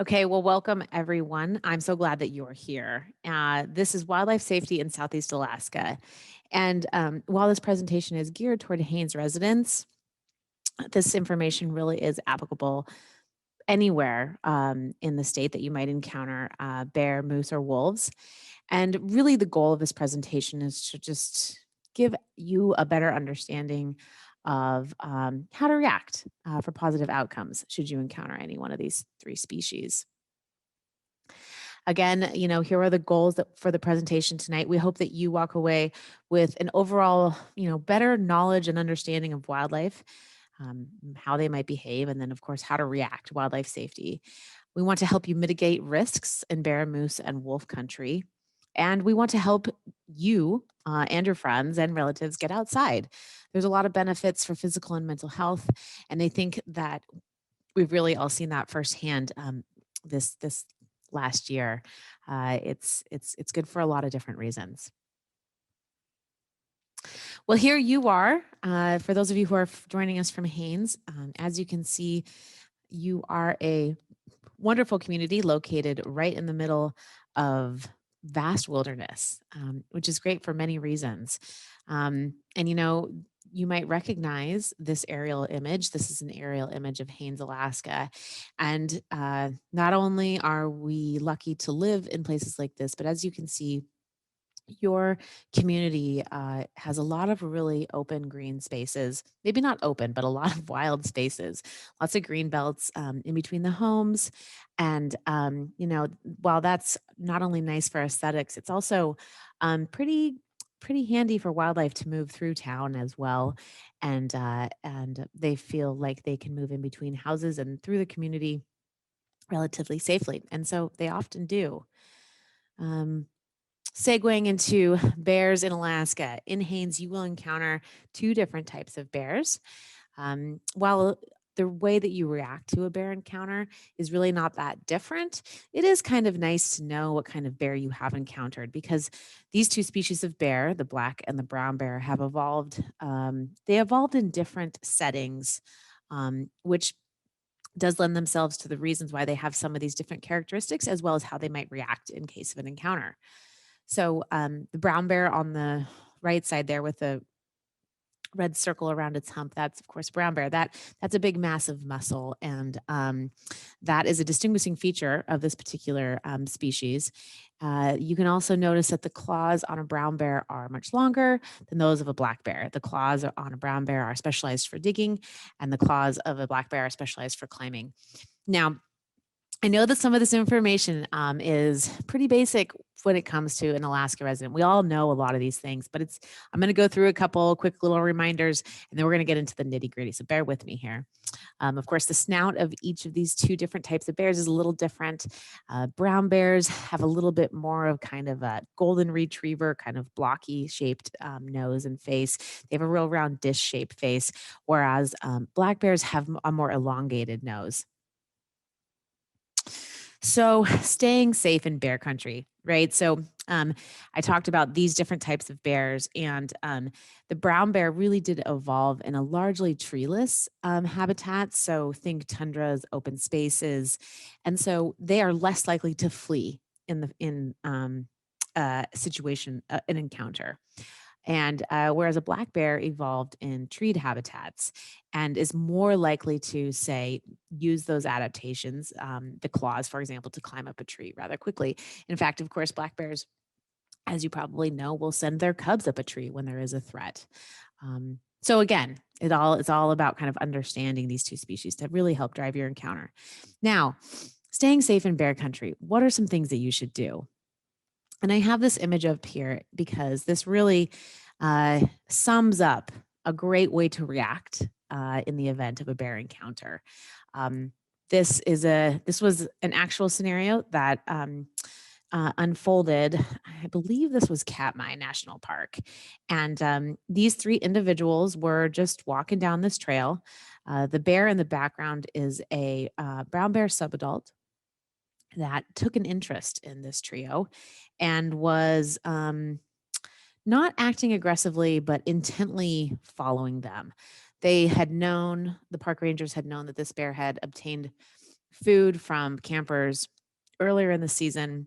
Okay, well, welcome everyone. I'm so glad that you're here. This is Wildlife Safety in Southeast Alaska. And while this presentation is geared toward Haines residents, this information really is applicable anywhere in the state that you might encounter bear, moose, or wolves. And really, the goal of this presentation is to just give you a better understanding of how to react for positive outcomes should you encounter any one of these three species. Again, here are the goals for the presentation tonight. We hope that you walk away with an overall, better knowledge and understanding of wildlife, how they might behave, and then, of course, how to react, wildlife safety. We want to help you mitigate risks in bear, moose, and wolf country. And we want to help you and your friends and relatives get outside. There's a lot of benefits for physical and mental health. And I think that we've really all seen that firsthand this last year. It's good for a lot of different reasons. Well, here you are. For those of you who are joining us from Haines, as you can see, you are a wonderful community located right in the middle of vast wilderness, which is great for many reasons. And you might recognize this aerial image. This is an aerial image of Haines, Alaska. And not only are we lucky to live in places like this, but as you can see, your community has a lot of really open green spaces, maybe not open, but a lot of wild spaces, lots of green belts in between the homes. And, while that's not only nice for aesthetics, it's also pretty handy for wildlife to move through town as well. And they feel like they can move in between houses and through the community relatively safely. And so they often do. Um, Segueing into bears in Alaska. In Haines, you will encounter two different types of bears. While the way that you react to a bear encounter is really not that different, it is kind of nice to know what kind of bear you have encountered because these two species of bear, the black and the brown bear, have evolved. They evolved in different settings, which does lend themselves to the reasons why they have some of these different characteristics, as well as how they might react in case of an encounter. So the brown bear on the right side there with the red circle around its hump, that's of course brown bear. That's a big massive muscle, and that is a distinguishing feature of this particular species. You can also notice that the claws on a brown bear are much longer than those of a black bear. The claws on a brown bear are specialized for digging, and the claws of a black bear are specialized for climbing. Now, I know that some of this information is pretty basic when it comes to an Alaska resident. We all know a lot of these things, but I'm going to go through a couple quick little reminders, and then we're going to get into the nitty gritty. So bear with me here. Of course, the snout of each of these two different types of bears is a little different. Brown bears have a little bit more of kind of a golden retriever, kind of blocky shaped nose and face. They have a real round dish shaped face, whereas black bears have a more elongated nose. So, staying safe in bear country, right? So, I talked about these different types of bears, and the brown bear really did evolve in a largely treeless habitat. So, think tundras, open spaces, and so they are less likely to flee in situation, an encounter. And whereas a black bear evolved in treed habitats and is more likely to, say, use those adaptations, the claws, for example, to climb up a tree rather quickly. In fact, of course, black bears, as you probably know, will send their cubs up a tree when there is a threat. So again, it's all about kind of understanding these two species to really help drive your encounter. Now, staying safe in bear country, what are some things that you should do? And I have this image up here because this really sums up a great way to react in the event of a bear encounter. Um, this was an actual scenario that unfolded. I believe this was Katmai National Park, and these three individuals were just walking down this trail. The bear in the background is a brown bear subadult that took an interest in this trio and was not acting aggressively, but intently following them. The park rangers had known that this bear had obtained food from campers earlier in the season.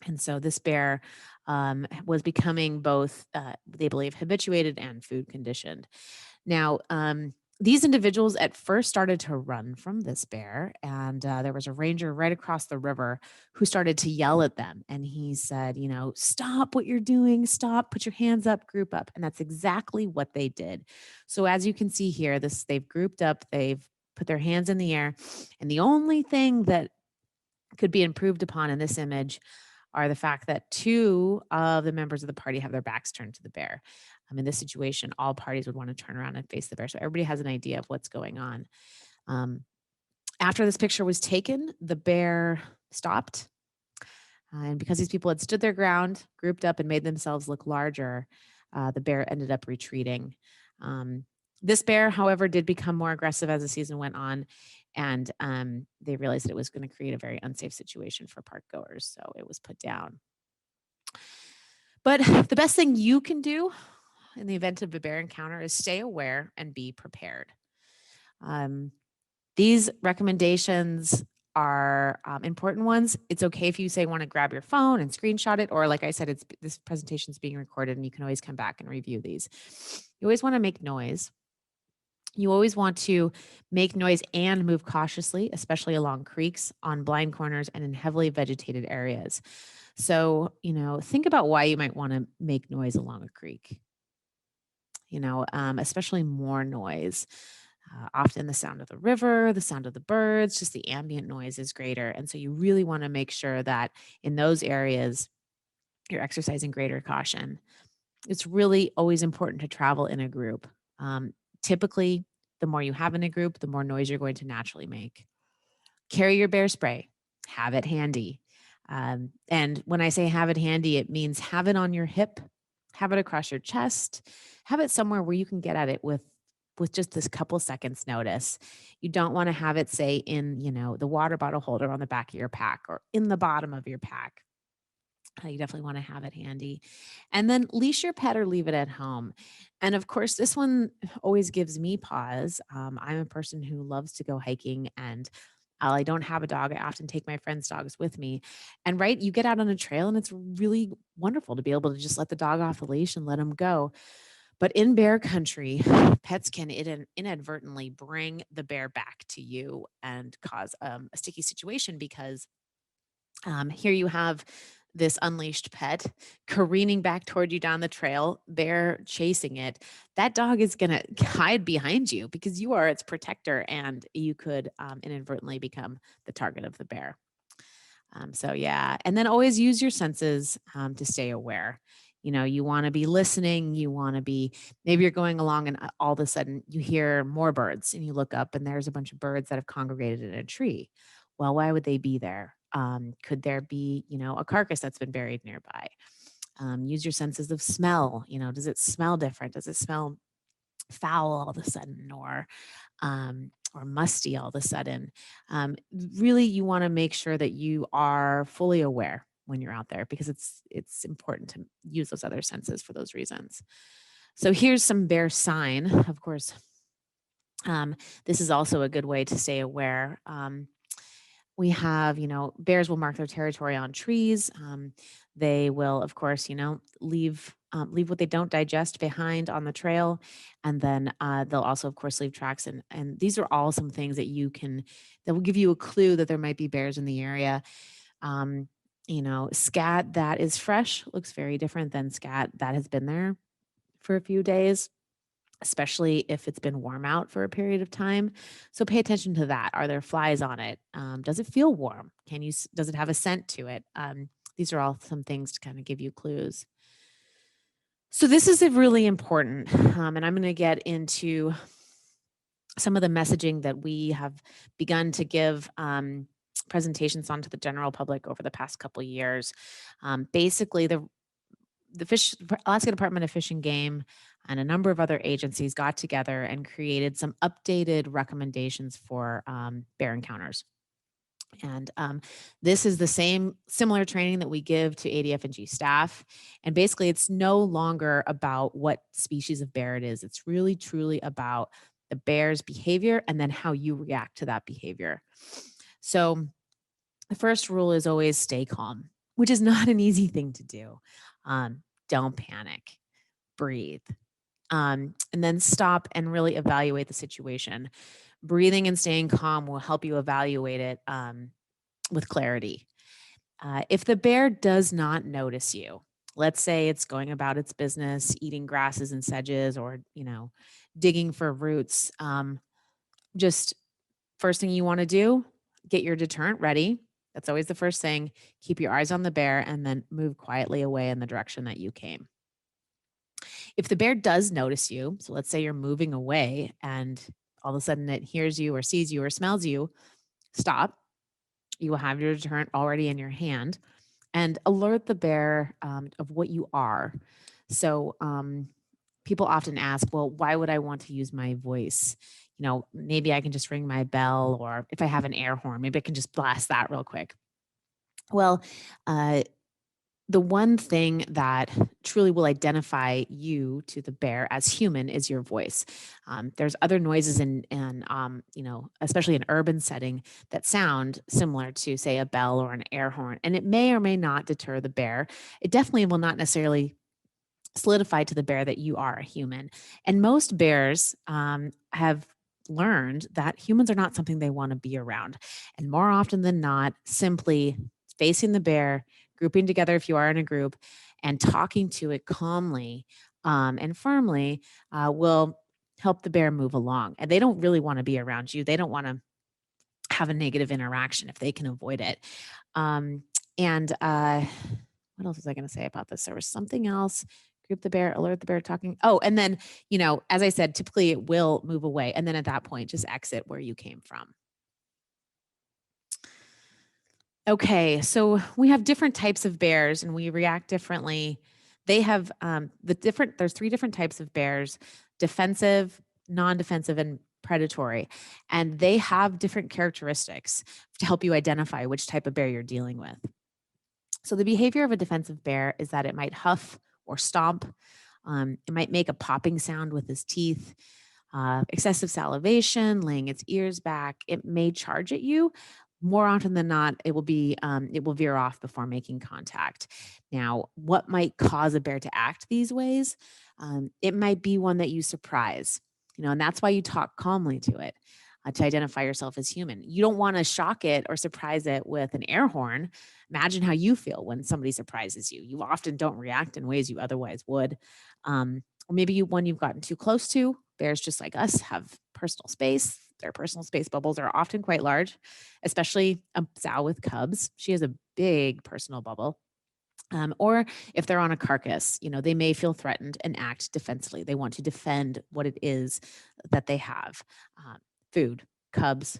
And so this bear was becoming both, they believe, habituated and food conditioned. Now, these individuals at first started to run from this bear, and there was a ranger right across the river who started to yell at them. And he said, stop what you're doing, stop, put your hands up, group up. And that's exactly what they did. So as you can see here, they've grouped up, they've put their hands in the air, and the only thing that could be improved upon in this image are the fact that two of the members of the party have their backs turned to the bear. In this situation, all parties would want to turn around and face the bear. So everybody has an idea of what's going on. After this picture was taken, the bear stopped. And because these people had stood their ground, grouped up, and made themselves look larger, the bear ended up retreating. This bear, however, did become more aggressive as the season went on, and they realized that it was going to create a very unsafe situation for park goers, so it was put down. But the best thing you can do in the event of a bear encounter is stay aware and be prepared. These recommendations are important ones. It's okay if you say want to grab your phone and screenshot it, or like I said, this presentation is being recorded and you can always come back and review these. You always want to make noise. You always want to make noise and move cautiously, especially along creeks, on blind corners, and in heavily vegetated areas. So, think about why you might want to make noise along a creek. Especially more noise. Often the sound of the river, the sound of the birds, just the ambient noise is greater. And so you really want to make sure that in those areas, you're exercising greater caution. It's really always important to travel in a group. Typically, the more you have in a group, the more noise you're going to naturally make. Carry your bear spray, have it handy. And when I say have it handy, it means have it on your hip, have it across your chest, have it somewhere where you can get at it with just this couple seconds notice. You don't want to have it, say, in, the water bottle holder on the back of your pack or in the bottom of your pack. You definitely want to have it handy. And then leash your pet or leave it at home. And of course, this one always gives me pause. I'm a person who loves to go hiking, and I don't have a dog. I often take my friends' dogs with me. And right, you get out on a trail and it's really wonderful to be able to just let the dog off the leash and let him go. But in bear country, pets can inadvertently bring the bear back to you and cause a sticky situation, because here you have this unleashed pet careening back toward you down the trail, bear chasing it. That dog is going to hide behind you because you are its protector, and you could inadvertently become the target of the bear. So yeah, and then always use your senses to stay aware. You want to be listening. You want to be, maybe you're going along and all of a sudden you hear more birds and you look up and there's a bunch of birds that have congregated in a tree. Well, why would they be there? Could there be, a carcass that's been buried nearby? Use your senses of smell. Does it smell different? Does it smell foul all of a sudden, or musty all of a sudden? Really, you want to make sure that you are fully aware when you're out there, because it's important to use those other senses for those reasons. So here's some bear sign. Of course, this is also a good way to stay aware. We have, bears will mark their territory on trees. They will, of course, leave what they don't digest behind on the trail. And then they'll also, of course, leave tracks. And these are all some things that will give you a clue that there might be bears in the area. Scat that is fresh looks very different than scat that has been there for a few days, especially if it's been warm out for a period of time. So pay attention to that. Are there flies on it? Does it feel warm? Does it have a scent to it? These are all some things to kind of give you clues. So this is really important. And I'm going to get into some of the messaging that we have begun to give presentations on to the general public over the past couple of years. Basically, the Alaska Department of Fish and Game and a number of other agencies got together and created some updated recommendations for bear encounters. And this is the similar training that we give to ADF&G staff. And basically, it's no longer about what species of bear it is. It's really, truly about the bear's behavior and then how you react to that behavior. So the first rule is always stay calm, which is not an easy thing to do. Don't panic, breathe, and then stop and really evaluate the situation. Breathing and staying calm will help you evaluate it with clarity. If the bear does not notice you, let's say it's going about its business, eating grasses and sedges, or digging for roots, just first thing you want to do, get your deterrent ready. That's always the first thing. Keep your eyes on the bear and then move quietly away in the direction that you came. If the bear does notice you, so let's say you're moving away and all of a sudden it hears you or sees you or smells you, stop. You will have your deterrent already in your hand and alert the bear of what you are. So, people often ask, well, why would I want to use my voice? Maybe I can just ring my bell, or if I have an air horn, maybe I can just blast that real quick. Well, uh, the one thing that truly will identify you to the bear as human is your voice. There's other noises in especially an urban setting that sound similar to, say, a bell or an air horn, and it may or may not deter the bear. It definitely will not necessarily solidify to the bear that you are a human. And most bears have learned that humans are not something they want to be around. And more often than not, simply facing the bear, grouping together if you are in a group, and talking to it calmly and firmly will help the bear move along. And they don't really want to be around you. They don't want to have a negative interaction if they can avoid it. And what else was I going to say about this? There was something else. Group the bear, alert the bear talking. Oh, and then, as I said, typically it will move away. And then at that point, just exit where you came from. Okay, so we have different types of bears and we react differently. They have there's three different types of bears: defensive, non-defensive, and predatory. And they have different characteristics to help you identify which type of bear you're dealing with. So the behavior of a defensive bear is that it might huff or stomp. It might make a popping sound with its teeth, excessive salivation, laying its ears back. It may charge at you. More often than not, it will veer off before making contact. Now, what might cause a bear to act these ways? It might be one that you surprise, and that's why you talk calmly to it. To identify yourself as human. You don't want to shock it or surprise it with an air horn. Imagine how you feel when somebody surprises you. You often don't react in ways you otherwise would. Or maybe one you've gotten too close to. Bears, just like us, have personal space. Their personal space bubbles are often quite large, especially a sow with cubs. She has a big personal bubble. Or if they're on a carcass, they may feel threatened and act defensively. They want to defend what it is that they have. Food, cubs,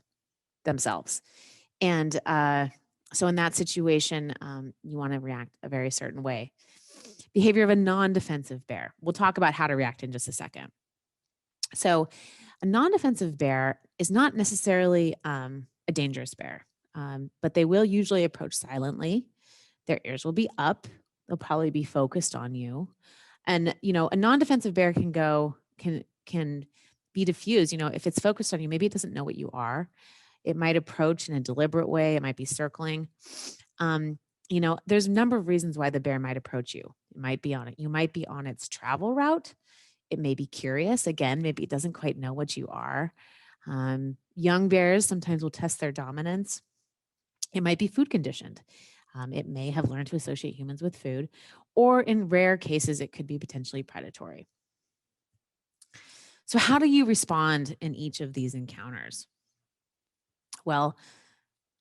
themselves. And so in that situation, you want to react a very certain way. Behavior of a non-defensive bear. We'll talk about how to react in just a second. So a non-defensive bear is not necessarily a dangerous bear, but they will usually approach silently. Their ears will be up. They'll probably be focused on you. And, a non-defensive bear can be diffused. If it's focused on you, maybe it doesn't know what you are. It might approach in a deliberate way. It might be circling. There's a number of reasons why the bear might approach you. You might be on its travel route. It may be curious. Again, maybe it doesn't quite know what you are. Young bears sometimes will test their dominance. It might be food conditioned. It may have learned to associate humans with food, or in rare cases, it could be potentially predatory. So how do you respond in each of these encounters? Well,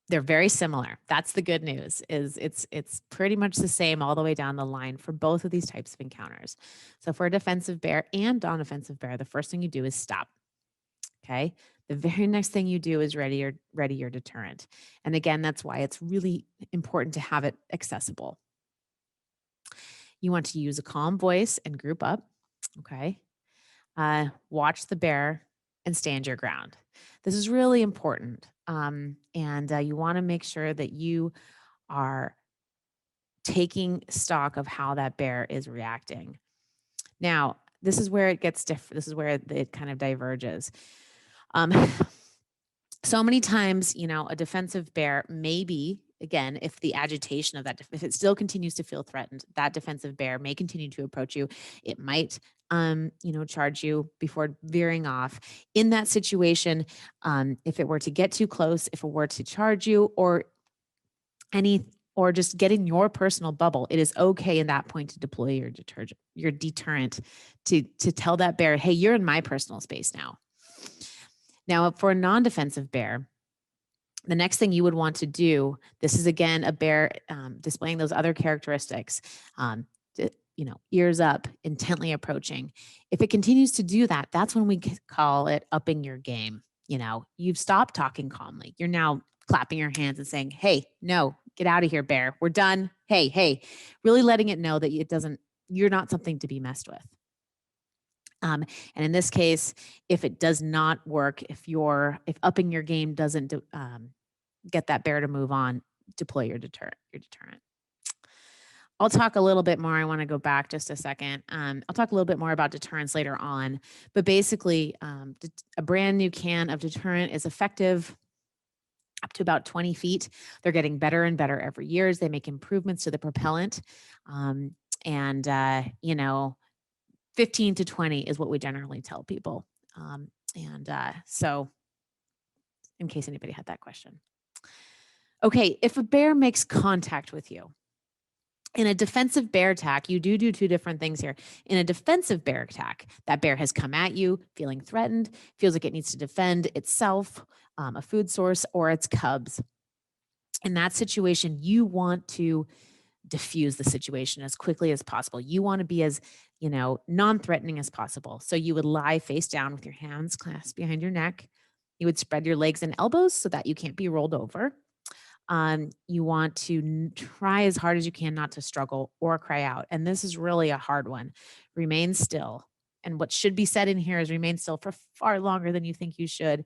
they're very similar. That's the good news, is it's pretty much the same all the way down the line for both of these types of encounters. So for a defensive bear and non-offensive bear, the first thing you do is stop. Okay. The very next thing you do is ready your deterrent. And again, that's why it's really important to have it accessible. You want to use a calm voice and group up. Okay. Watch the bear and stand your ground. This is really important. And you want to make sure that you are taking stock of how that bear is reacting. Now, this is where it gets different. This is where it kind of diverges. So many times, you know, a defensive bear, maybe, again, if the agitation of that, if it still continues to feel threatened, that defensive bear may continue to approach you. It might, you know, charge you before veering off. In that situation, if it were to get too close, if it were to charge you, or just get in your personal bubble, it is okay in that point to deploy your deterrent to tell that bear, hey, you're in my personal space now. Now, for a non-defensive bear, the next thing you would want to do, this is again a bear displaying those other characteristics, you know, ears up, intently approaching. If it continues to do that, that's when we call it upping your game. You know, you've stopped talking calmly. You're now clapping your hands and saying, hey, no, get out of here, bear. We're done. Hey, hey, really letting it know that you're not something to be messed with. And in this case, if it does not work, if upping your game doesn't get that bear to move on, deploy your deterrent. I'll talk a little bit more. I want to go back just a second. I'll talk a little bit more about deterrence later on, but basically a brand new can of deterrent is effective up to about 20 feet. They're getting better and better every year as they make improvements to the propellant. You know, 15 to 20 is what we generally tell people. So in case anybody had that question. Okay, if a bear makes contact with you, in a defensive bear attack, you do two different things here. In a defensive bear attack, that bear has come at you, feeling threatened, feels like it needs to defend itself, a food source, or its cubs. In that situation, you want to diffuse the situation as quickly as possible. You want to be as, you know, non-threatening as possible. So you would lie face down with your hands clasped behind your neck. You would spread your legs and elbows so that you can't be rolled over. You want to try as hard as you can not to struggle or cry out. And this is really a hard one. Remain still. And what should be said in here is remain still for far longer than you think you should.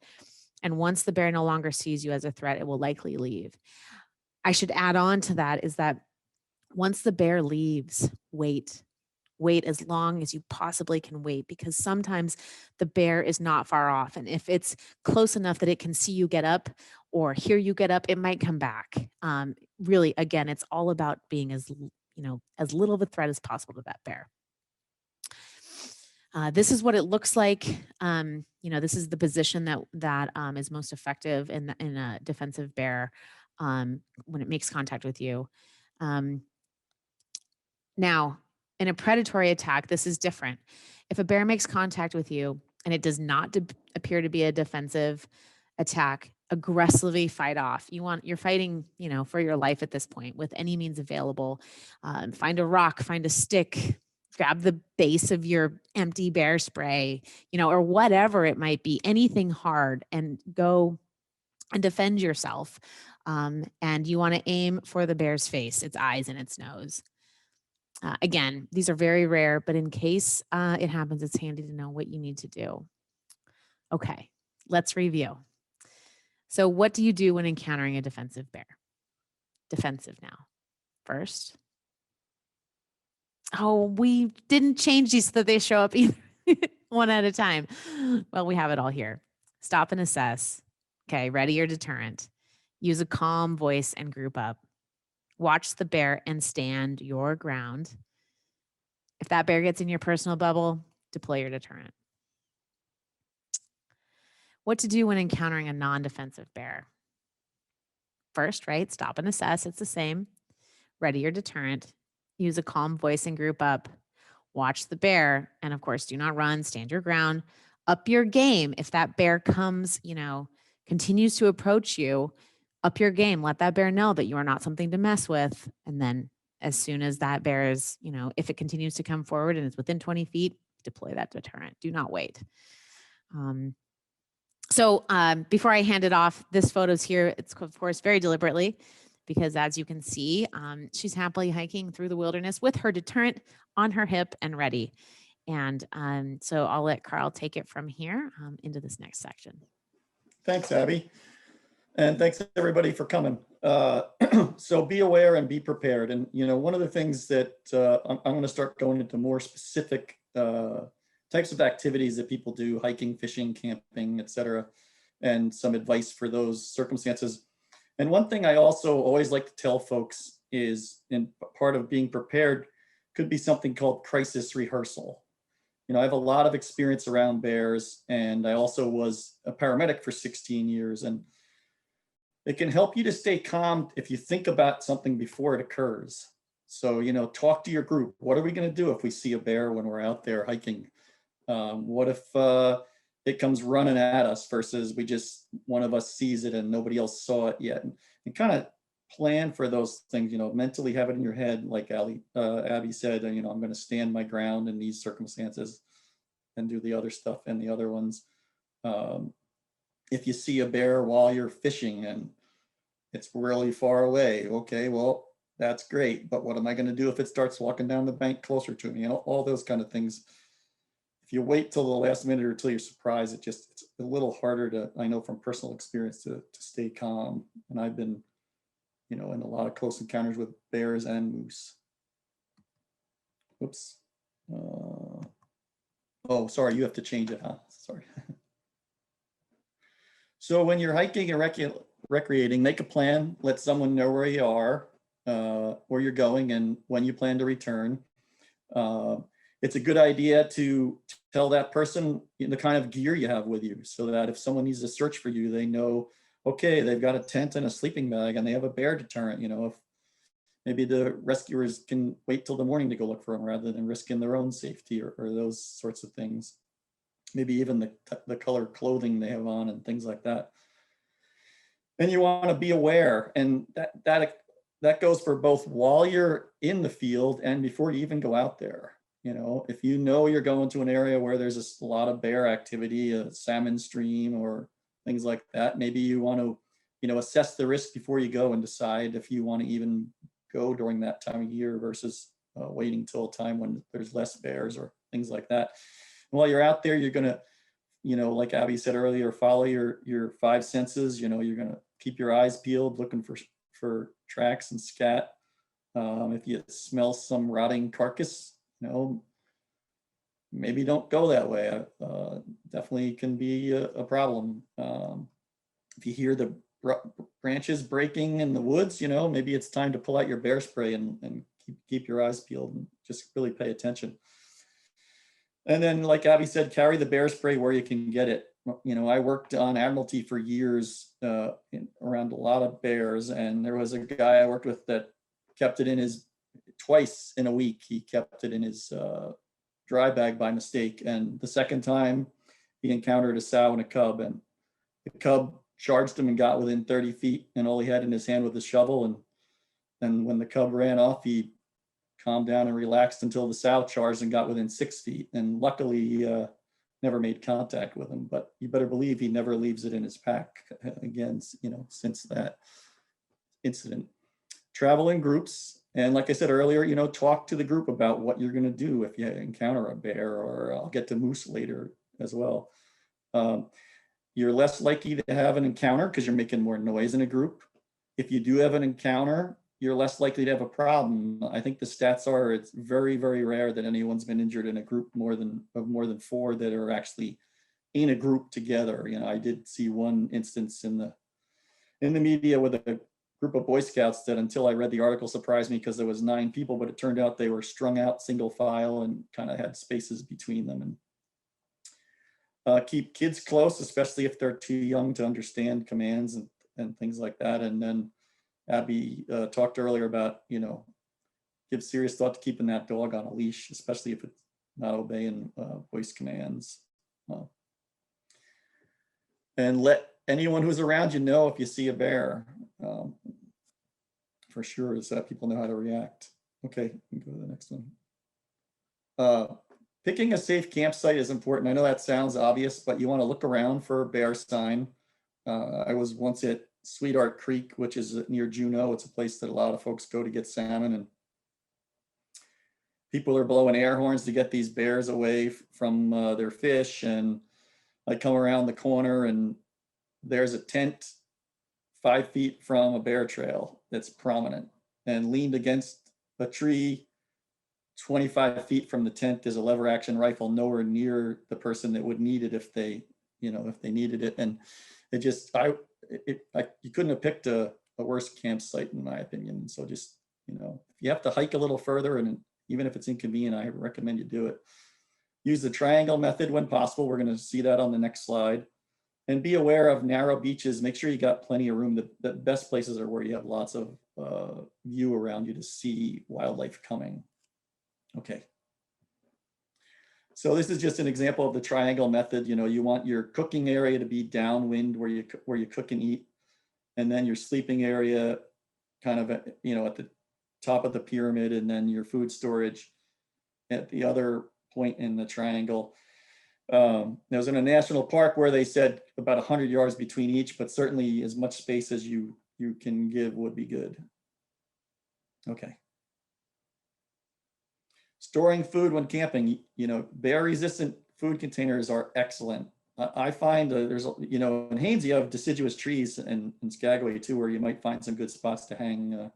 And once the bear no longer sees you as a threat, it will likely leave. I should add on to that is that once the bear leaves, wait as long as you possibly can wait, because sometimes the bear is not far off. And if it's close enough that it can see you get up or hear you get up, it might come back. Really, again, it's all about being as little of a threat as possible to that bear. This is what it looks like. This is the position that is most effective in a defensive bear when it makes contact with you. Now, in a predatory attack, this is different. If a bear makes contact with you and it does not appear to be a defensive attack, aggressively fight off. You're fighting, for your life at this point with any means available. Find a rock, find a stick, grab the base of your empty bear spray, or whatever it might be, anything hard, and go and defend yourself. And you want to aim for the bear's face, its eyes and its nose. Again, these are very rare, but in case it happens, it's handy to know what you need to do. Okay, let's review. So what do you do when encountering a defensive bear? Defensive now. First. Oh, we didn't change these so that they show up either one at a time. Well, we have it all here. Stop and assess. Okay, ready your deterrent. Use a calm voice and group up. Watch the bear and stand your ground. If that bear gets in your personal bubble, deploy your deterrent. What to do when encountering a non-defensive bear? First, right? Stop and assess. It's the same. Ready your deterrent. Use a calm voice and group up. Watch the bear. And of course, do not run. Stand your ground. Up your game. If that bear comes, continues to approach you, up your game. Let that bear know that you are not something to mess with. And then as soon as that bear is, if it continues to come forward and it's within 20 feet, deploy that deterrent. Do not wait. Before I hand it off, this photo's here. It's of course very deliberately because as you can see, she's happily hiking through the wilderness with her deterrent on her hip and ready. And so I'll let Carl take it from here into this next section. Thanks, Abby. And thanks everybody for coming. So be aware and be prepared. And, one of the things that I'm going to start going into more specific types of activities that people do, hiking, fishing, camping, etc. and some advice for those circumstances. And one thing I also always like to tell folks is, in part of being prepared could be something called crisis rehearsal. I have a lot of experience around bears, and I also was a paramedic for 16 years. And it can help you to stay calm if you think about something before it occurs. So, talk to your group. What are we going to do if we see a bear when we're out there hiking? What if it comes running at us versus one of us sees it and nobody else saw it yet? And kind of plan for those things, mentally have it in your head, like Abby said, I'm going to stand my ground in these circumstances and do the other stuff and the other ones. If you see a bear while you're fishing and it's really far away, okay, well, that's great. But what am I going to do if it starts walking down the bank closer to me? All those kind of things. If you wait till the last minute or till you're surprised, it's a little harder to, I know from personal experience, to stay calm. And I've been, in a lot of close encounters with bears and moose. Whoops. Oh, sorry, you have to change it, huh? Sorry. So when you're hiking and recreating, make a plan, let someone know where you are, where you're going, and when you plan to return. It's a good idea to tell that person the kind of gear you have with you, so that if someone needs to search for you, they know, okay, they've got a tent and a sleeping bag and they have a bear deterrent. If maybe the rescuers can wait till the morning to go look for them rather than risking their own safety, or those sorts of things. Maybe even the color clothing they have on and things like that. And you want to be aware, and that goes for both while you're in the field and before you even go out there. If you're going to an area where there's a lot of bear activity, a salmon stream or things like that, maybe you want to, assess the risk before you go and decide if you want to even go during that time of year versus waiting till a time when there's less bears or things like that. And while you're out there, you're going to, like Abby said earlier, follow your five senses. You're going to keep your eyes peeled, looking for tracks and scat. If you smell some rotting carcass, maybe don't go that way. Definitely can be a problem. If you hear the branches breaking in the woods, maybe it's time to pull out your bear spray and keep your eyes peeled and just really pay attention. And then, like Abby said, carry the bear spray where you can get it. I worked on Admiralty for years around a lot of bears, and there was a guy I worked with that kept it twice in a week. He kept it in his dry bag by mistake. And the second time he encountered a sow and a cub, and the cub charged him and got within 30 feet, and all he had in his hand was a shovel. And when the cub ran off, he calmed down and relaxed until the sow charged and got within 6 feet. And luckily, he never made contact with him. But you better believe he never leaves it in his pack again, since that incident. Travel in groups. And like I said earlier, talk to the group about what you're going to do if you encounter a bear, or I'll get to moose later as well. You're less likely to have an encounter because you're making more noise in a group. If you do have an encounter, you're less likely to have a problem. I think the stats are it's very, very rare that anyone's been injured in a group of more than 4 that are actually in a group together. I did see one instance in the media with a group of Boy Scouts that, until I read the article, surprised me because there was 9 people, but it turned out they were strung out single file and kind of had spaces between them. And keep kids close, especially if they're too young to understand commands and things like that. And then Abby talked earlier about, give serious thought to keeping that dog on a leash, especially if it's not obeying voice commands. And let anyone who's around you know if you see a bear, for sure, so that people know how to react. Okay, we can go to the next one. Picking a safe campsite is important. I know that sounds obvious, but you want to look around for a bear sign. I was once at Sweetheart Creek, which is near Juneau. It's a place that a lot of folks go to get salmon, and people are blowing air horns to get these bears away from their fish. And I come around the corner and there's a tent 5 feet from a bear trail that's prominent, and leaned against a tree 25 feet from the tent is a lever action rifle, nowhere near the person that would need it if they, you know, if they needed it. And it just, you couldn't have picked a worse campsite in my opinion. So just, you know, if you have to hike a little further, and even if it's inconvenient, I recommend you do it. Use the triangle method when possible. We're going to see that on the next slide. And be aware of narrow beaches. Make sure you got plenty of room. The best places are where you have lots of view around you to see wildlife coming. Okay. So this is just an example of the triangle method. You know, you want your cooking area to be downwind where you cook and eat, and then your sleeping area kind of, you know, at the top of the pyramid, and then your food storage at the other point in the triangle. There was in a national park where they said about 100 yards between each, but certainly as much space as you can give would be good. Okay. Storing food when camping, you know, bear resistant food containers are excellent. I find there's, you know, in Haines you have deciduous trees, and in Skagway too, where you might find some good spots to hang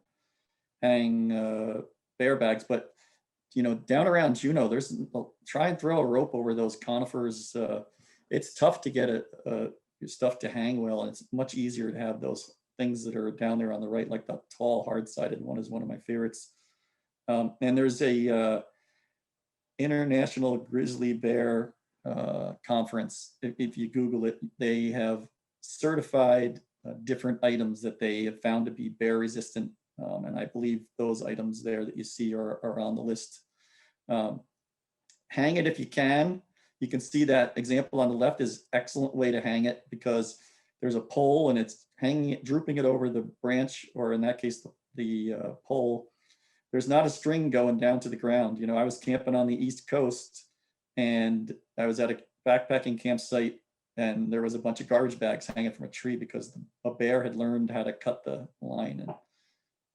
bear bags. But you know, down around Juneau, there's try and throw a rope over those conifers. It's tough to get your stuff to hang well, and it's much easier to have those things that are down there on the right, like the tall, hard-sided one is one of my favorites. And there's a International Grizzly Bear conference. If you Google it, they have certified different items that they have found to be bear resistant. And I believe those items there that you see are on the list. Hang it if you can. You can see that example on the left is excellent way to hang it, because there's a pole and it's hanging it, drooping it over the branch, or in that case, the pole. There's not a string going down to the ground. You know, I was camping on the East Coast, and I was at a backpacking campsite, and there was a bunch of garbage bags hanging from a tree because a bear had learned how to cut the line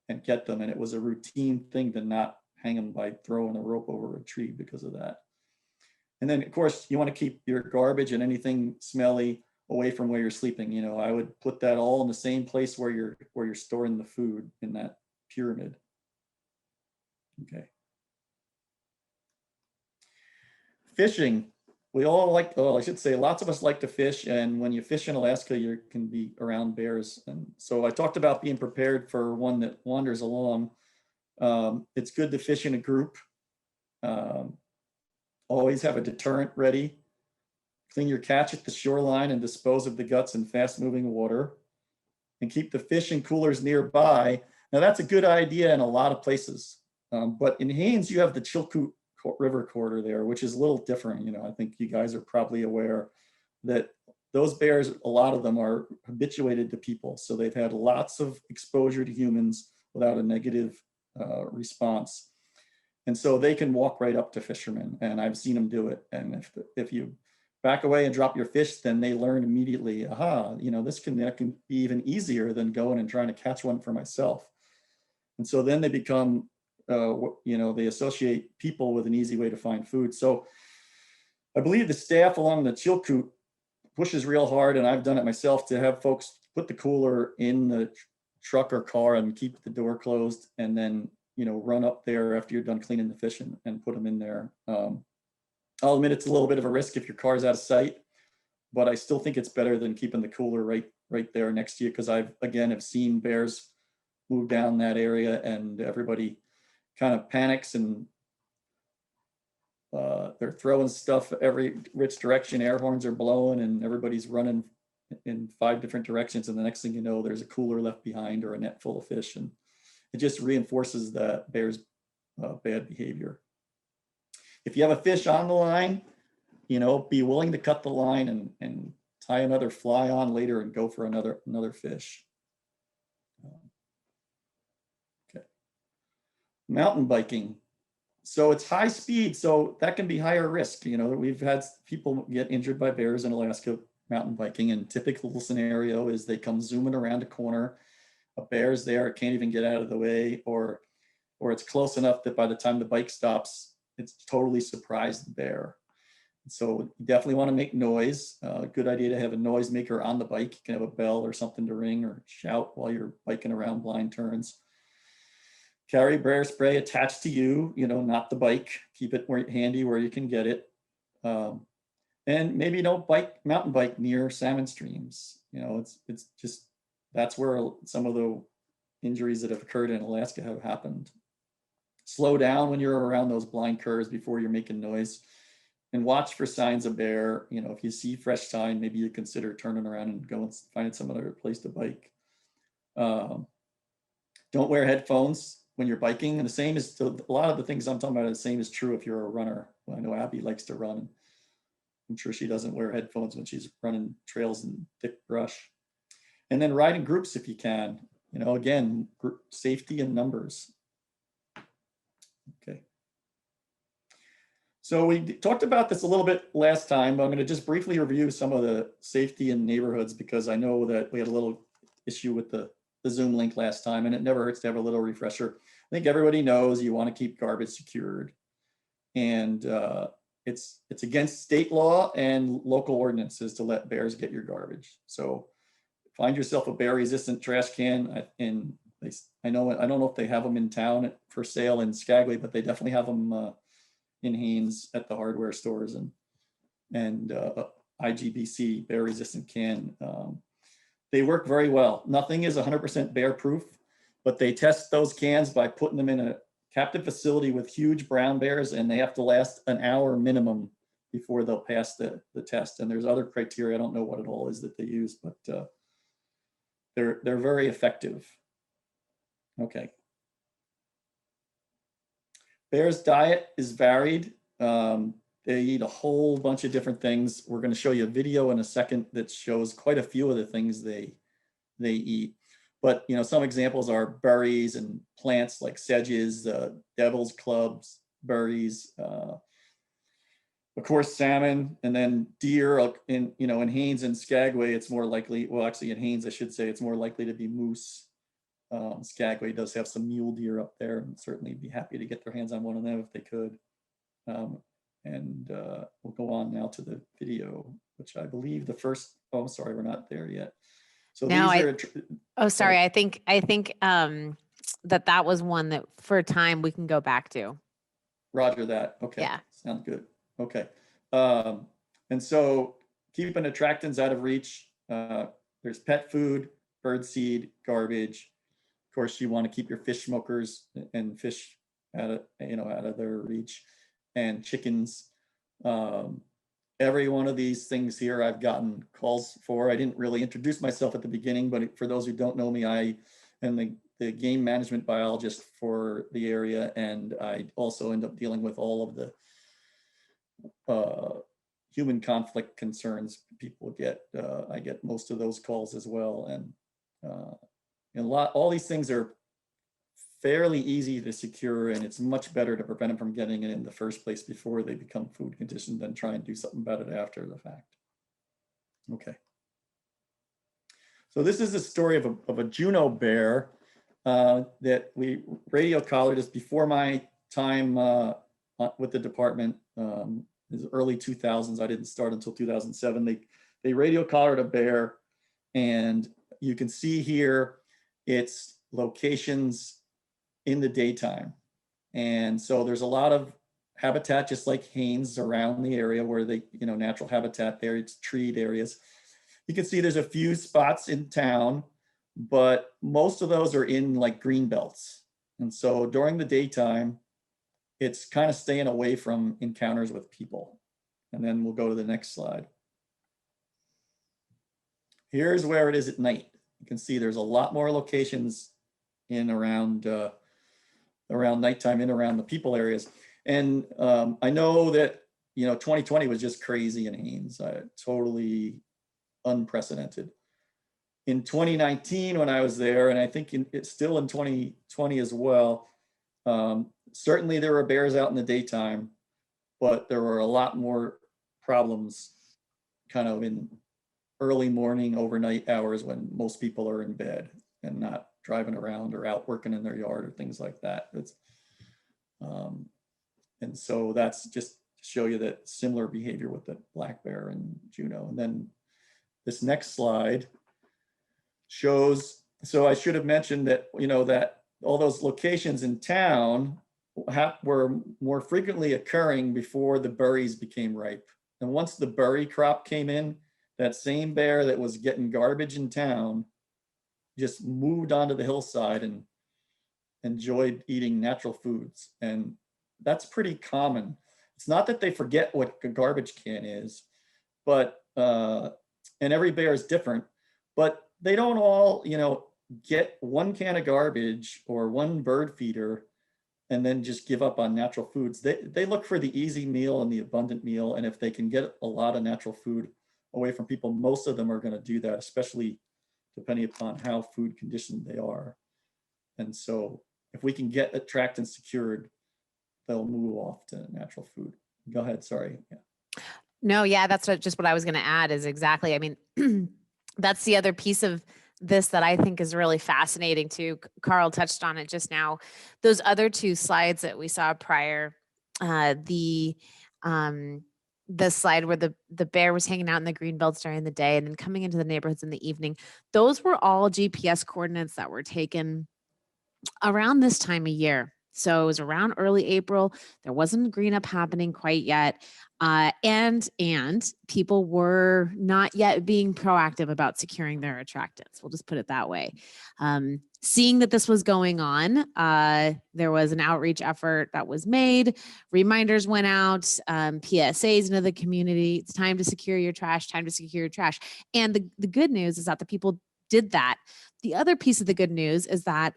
and get them. And it was a routine thing to not hang them by throwing a rope over a tree because of that. And then of course you want to keep your garbage and anything smelly away from where you're sleeping. You know, I would put that all in the same place where you're storing the food in that pyramid. Okay. Fishing. We all like, I should say, lots of us like to fish. And when you fish in Alaska, you can be around bears. And so I talked about being prepared for one that wanders along. It's good to fish in a group. Always have a deterrent ready. Clean your catch at the shoreline and dispose of the guts in fast moving water. And keep the fish in coolers nearby. Now that's a good idea in a lot of places. But in Haines, you have the Chilkoot River corridor there, which is a little different. You know, I think you guys are probably aware that those bears, a lot of them are habituated to people. So they've had lots of exposure to humans without a negative response. And so they can walk right up to fishermen, and I've seen them do it. And if you back away and drop your fish, then they learn immediately, aha, you know, that can be even easier than going and trying to catch one for myself. And so then they become, you know, they associate people with an easy way to find food. So I believe the staff along the Chilkoot pushes real hard, and I've done it myself, to have folks put the cooler in the truck or car and keep the door closed, and then, you know, run up there after you're done cleaning the fish and put them in there. I'll admit it's a little bit of a risk if your car's out of sight, but I still think it's better than keeping the cooler right there next to you, because I've, again, have seen bears move down that area, and everybody kind of panics, and they're throwing stuff every which direction. Air horns are blowing, and everybody's running in 5 different directions. And the next thing you know, there's a cooler left behind or a net full of fish. And it just reinforces that bear's bad behavior. If you have a fish on the line, you know, be willing to cut the line and tie another fly on later and go for another fish. Okay. Mountain biking. So it's high speed, so that can be higher risk. You know, we've had people get injured by bears in Alaska mountain biking, and typical scenario is they come zooming around a corner, a bear's there, it can't even get out of the way, or it's close enough that by the time the bike stops, it's totally surprised the bear. So you definitely want to make noise. Good idea to have a noisemaker on the bike. You can have a bell or something to ring or shout while you're biking around blind turns. Carry bear spray attached to you, you know, not the bike. Keep it handy where you can get it. And maybe don't mountain bike near salmon streams. You know, it's just, that's where some of the injuries that have occurred in Alaska have happened. Slow down when you're around those blind curves before you're making noise, and watch for signs of bear. You know, if you see fresh sign, maybe you consider turning around and go and find some other place to bike. Don't wear headphones when you're biking. And the same is, a lot of the things I'm talking about, the same is true if you're a runner. Well, I know Abby likes to run. I'm sure she doesn't wear headphones when she's running trails in thick brush. And then ride in groups if you can. You know, again, safety in numbers. Okay. So we talked about this a little bit last time, but I'm going to just briefly review some of the safety in neighborhoods, because I know that we had a little issue with the Zoom link last time, and it never hurts to have a little refresher. I think everybody knows you want to keep garbage secured, and it's against state law and local ordinances to let bears get your garbage. So find yourself a bear-resistant trash can, and I don't know if they have them in town for sale in Skagway, but they definitely have them in Haines at the hardware stores, and IGBC bear-resistant can. They work very well. Nothing is 100% bear-proof, but they test those cans by putting them in a captive facility with huge brown bears, and they have to last an hour minimum before they'll pass the test. And there's other criteria. I don't know what it all is that they use, but they're very effective. Okay. Bears' diet is varied. They eat a whole bunch of different things. We're going to show you a video in a second that shows quite a few of the things they eat. But you know, some examples are berries and plants like sedges, devil's clubs, berries, of course salmon, and then deer. In Haines and Skagway, it's more likely. Well, actually, in Haines, I should say, it's more likely to be moose. Skagway does have some mule deer up there, and certainly be happy to get their hands on one of them if they could. We'll go on now to the video, which I believe the first. Oh, sorry, we're not there yet. So now these are. Oh, sorry. I think that was one that for a time we can go back to. Roger that. Okay. Yeah. Sounds good. Okay. And so keeping attractants out of reach. There's pet food, bird seed, garbage. Of course, you want to keep your fish smokers and fish out of their reach, and chickens. Every one of these things here I've gotten calls for. I didn't really introduce myself at the beginning, but for those who don't know me, I am the game management biologist for the area, and I also end up dealing with all of the human conflict concerns people get. I get most of those calls as well, and all these things are fairly easy to secure, and it's much better to prevent them from getting it in the first place before they become food conditioned than try and do something about it after the fact. Okay. So this is the story of a Juneau bear that we radio collared just before my time with the department. In the early 2000s. I didn't start until 2007. They radio collared a bear, and you can see here its locations in the daytime. And so there's a lot of habitat, just like Haines, around the area where natural habitat there, it's treed areas. You can see there's a few spots in town, but most of those are in like green belts. And so during the daytime, it's kind of staying away from encounters with people. And then we'll go to the next slide. Here's where it is at night. You can see there's a lot more locations in around nighttime, in around the people areas. And I know that 2020 was just crazy in Haines, totally unprecedented. In 2019, when I was there, and I think it's still in 2020 as well, certainly there were bears out in the daytime, but there were a lot more problems kind of in early morning, overnight hours when most people are in bed and not driving around or out working in their yard or things like that. And so that's just to show you that similar behavior with the black bear in Juneau. And then this next slide shows, so I should have mentioned that, that all those locations in town were more frequently occurring before the berries became ripe. And once the berry crop came in, that same bear that was getting garbage in town just moved onto the hillside and enjoyed eating natural foods. And that's pretty common. It's not that they forget what a garbage can is, but, and every bear is different, but they don't all, get one can of garbage or one bird feeder and then just give up on natural foods. They look for the easy meal and the abundant meal. And if they can get a lot of natural food away from people, most of them are going to do that, especially depending upon how food conditioned they are. And so if we can get attractants secured, they'll move off to natural food. Go ahead. Sorry. Yeah. No, yeah, that's just what I was going to add is exactly. I mean, that's the other piece of this that I think is really fascinating too. Carl touched on it just now. Those other two slides that we saw prior, the slide where the bear was hanging out in the green belts during the day and then coming into the neighborhoods in the evening, those were all GPS coordinates that were taken around this time of year. So it was around early April. There wasn't green up happening quite yet. And people were not yet being proactive about securing their attractants. We'll just put it that way. Seeing that this was going on, there was an outreach effort that was made. Reminders went out, PSAs into the community. It's time to secure your trash, time to secure your trash. And the good news is that the people did that. The other piece of the good news is that,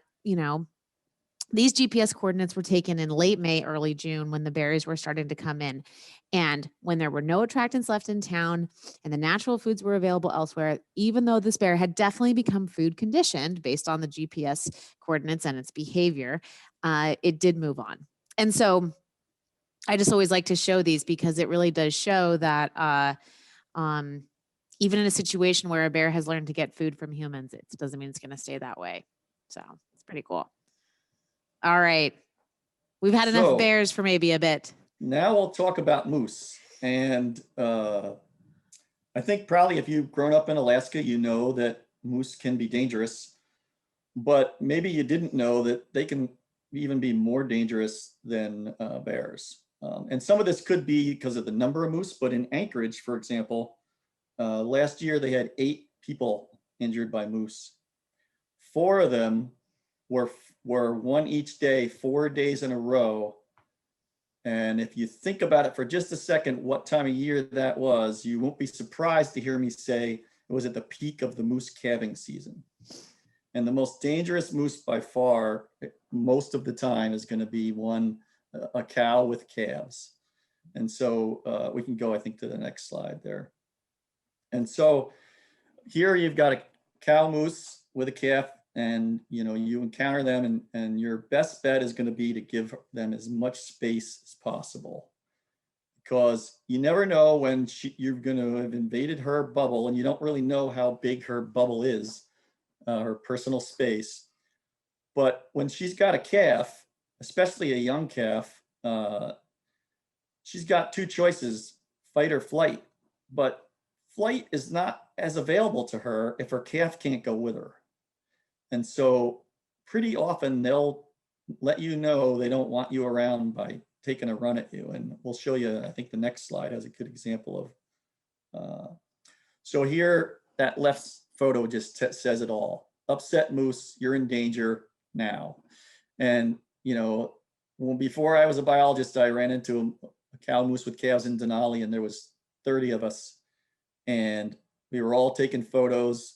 these GPS coordinates were taken in late May, early June when the berries were starting to come in. And when there were no attractants left in town and the natural foods were available elsewhere, even though this bear had definitely become food conditioned based on the GPS coordinates and its behavior, it did move on. And so I just always like to show these because it really does show that even in a situation where a bear has learned to get food from humans, it doesn't mean it's going to stay that way. So it's pretty cool. All right. We've had enough bears for maybe a bit. Now we'll talk about moose. And I think probably if you've grown up in Alaska, you know that moose can be dangerous, but maybe you didn't know that they can even be more dangerous than bears. And some of this could be because of the number of moose, but in Anchorage, for example, last year they had 8 people injured by moose. 4 of them were one each day, 4 days in a row. And if you think about it for just a second, what time of year that was, you won't be surprised to hear me say it was at the peak of the moose calving season. And the most dangerous moose by far, most of the time, is going to be a cow with calves. And so we can go, I think, to the next slide there. And so here you've got a cow moose with a calf, and you encounter them, and your best bet is going to be to give them as much space as possible, because you never know when you're going to have invaded her bubble, and you don't really know how big her bubble is, her personal space. But when she's got a calf, especially a young calf, she's got 2 choices: fight or flight. But flight is not as available to her if her calf can't go with her. And so pretty often they'll let you know they don't want you around by taking a run at you. And we'll show you, I think the next slide has a good example of. So here, that left photo just says it all. Upset moose, you're in danger now. And, before I was a biologist, I ran into a cow moose with calves in Denali, and there was 30 of us. And we were all taking photos.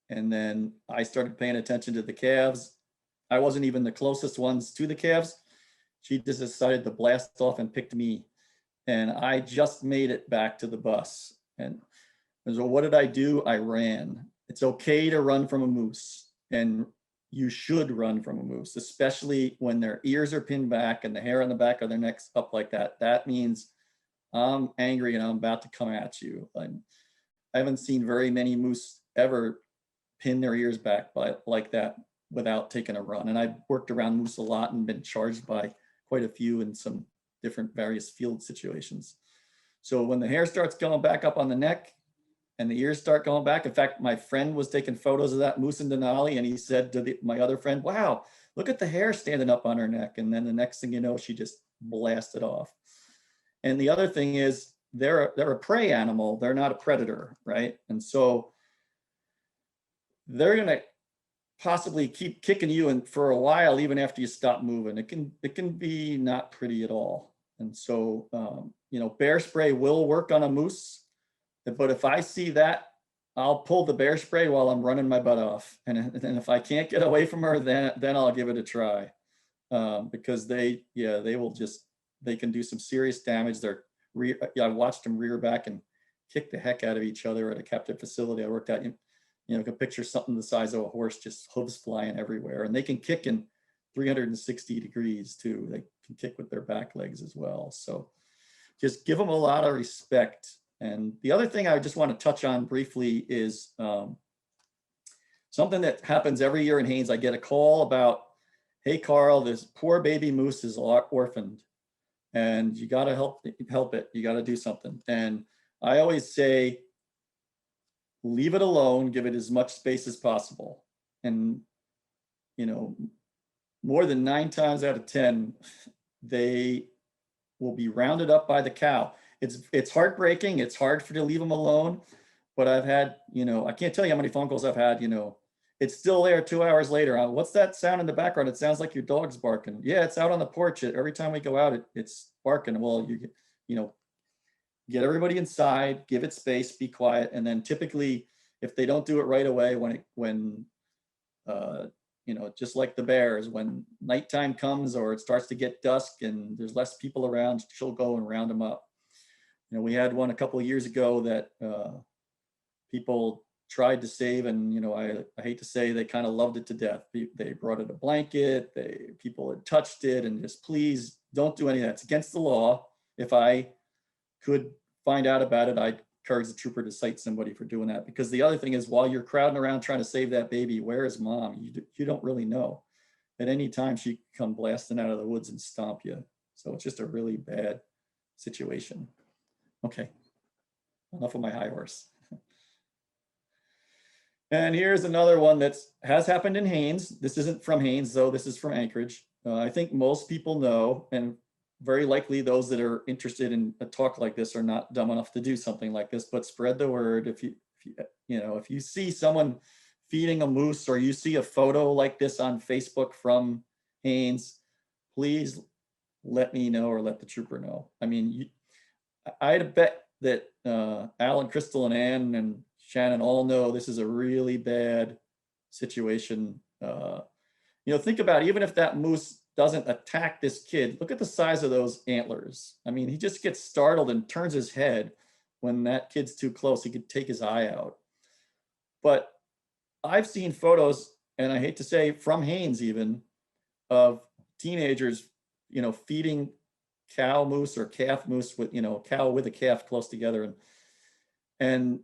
And then I started paying attention to the calves. I wasn't even the closest ones to the calves. She just decided to blast off and picked me. And I just made it back to the bus. And so what did I do? I ran. It's okay to run from a moose. And you should run from a moose, especially when their ears are pinned back and the hair on the back of their necks up like that. That means I'm angry and I'm about to come at you. I haven't seen very many moose ever pin their ears back like that without taking a run. And I've worked around moose a lot and been charged by quite a few in some different various field situations. So when the hair starts going back up on the neck and the ears start going back, in fact, my friend was taking photos of that moose in Denali, and he said to my other friend, "Wow, look at the hair standing up on her neck." And then the next thing you know, she just blasted off. And the other thing is, they're a prey animal. They're not a predator, right? And so they're going to possibly keep kicking you and for a while, even after you stop moving. It can be not pretty at all. And so, you know, bear spray will work on a moose, but if I see that, I'll pull the bear spray while I'm running my butt off. And if I can't get away from her, then I'll give it a try. Because they will just, they can do some serious damage. I watched them rear back and kick the heck out of each other at a captive facility I worked at. You know, can picture something the size of a horse, just hooves flying everywhere. And they can kick in 360 degrees too. They can kick with their back legs as well. So just give them a lot of respect. And the other thing I just want to touch on briefly is something that happens every year in Haines. I get a call about, hey, Carl, this poor baby moose is orphaned and you got to help it. You got to do something. And I always say, leave it alone, give it as much space as possible. And, you know, more than 9 times out of 10, they will be rounded up by the cow. It's heartbreaking. It's hard to leave them alone. But I've had, you know, I can't tell you how many phone calls I've had, you know, it's still there 2 hours later. What's that sound in the background? It sounds like your dog's barking. Yeah, it's out on the porch. Every time we go out, it's barking. Well, you know, get everybody inside, give it space, be quiet. And then typically, if they don't do it right away, when you know, just like the bears, when nighttime comes or it starts to get dusk and there's less people around, she'll go and round them up. You know, we had one a couple of years ago that people tried to save, and you know, I hate to say, they kind of loved it to death. They brought it a blanket, people had touched it, and just please don't do any of that. It's against the law. If I could find out about it, I'd encourage the trooper to cite somebody for doing that. Because the other thing is, while you're crowding around trying to save that baby, where is mom? You don't really know. At any time, she can come blasting out of the woods and stomp you. So it's just a really bad situation. Okay, enough of my high horse. And here's another one that has happened in Haines. This isn't from Haines, though. This is from Anchorage. I think most people know, and very likely those that are interested in a talk like this are not dumb enough to do something like this, but spread the word. If you see someone feeding a moose, or you see a photo like this on Facebook from Haines, please let me know or let the trooper know. I mean, I'd bet that Alan, Crystal, and Ann and Shannon all know this is a really bad situation. You know, think about it, even if that moose doesn't attack this kid, look at the size of those antlers. I mean, he just gets startled and turns his head when that kid's too close. He could take his eye out. But I've seen photos, and I hate to say from Haines even, of teenagers, you know, feeding cow moose or calf moose with, you know, cow with a calf close together. And